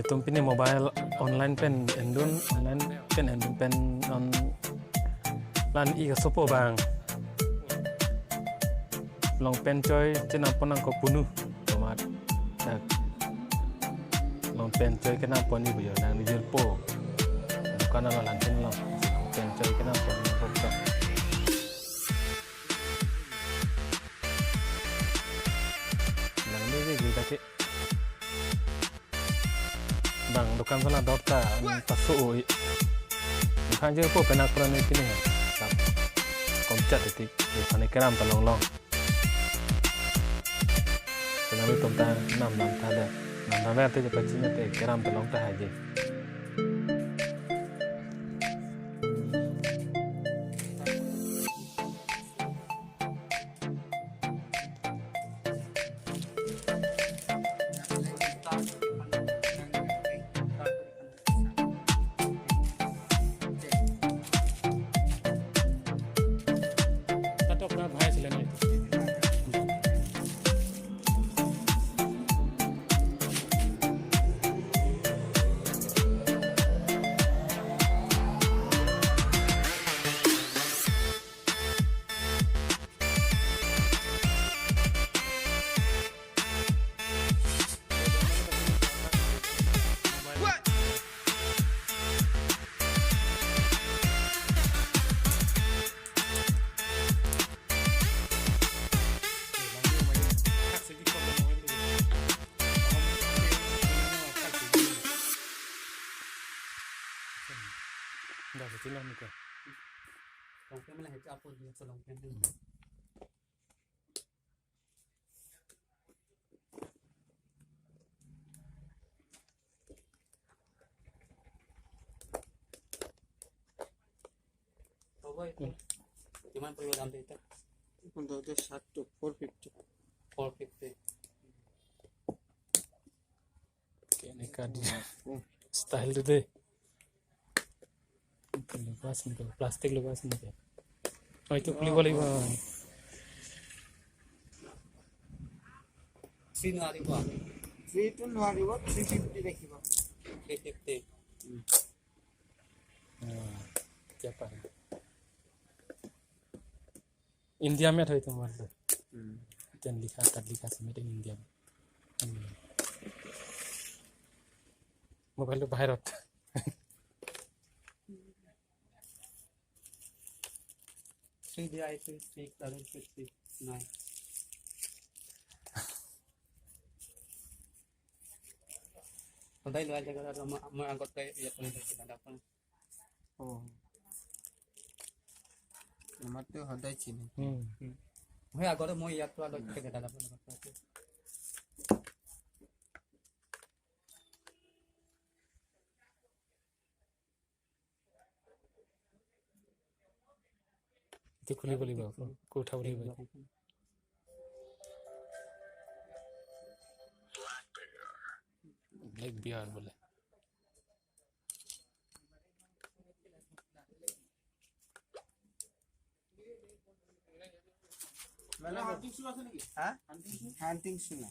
tumpini mobile online pen endun pen on lan i sopo bang long pen choi chenam ponang ko punu tomat tak long pen choi kenam poni bu yo nang ni jel po kana la lan chen long pen choi kenam poni ko to nang ni ji ta ke bang dukan sana dota pasu bukan je po penak peran ni kini tak komcat itu bukan keram talong long kenapa tonton enam tada enam tu je pacinya te keram talong tah aja dah sila ni ke long pen malah hecap apa dia long pen tu cuman perlu dalam itu untuk itu 450 kene kadi style tu deh lepas ni plastik lepas ni oh itu beli boleh bang sini ada apa 3 to 350 देखिबा 350 siapa India में था तुम मतलब जन लिखा से मेरे India में मोबाइल तो बाहर होता three day I think 3059 Padahal lu aja kalau mau angkot kayak ya paling tidak dapat. Oh. Nama tu hadai sini. Mau agak mau ya tu ada kayak tidak dapat. itu kuli boleh bawa ko uठा boleh bawa black bear boleh hunting shoe আছে নাকি হ্যাঁ hunting shoe না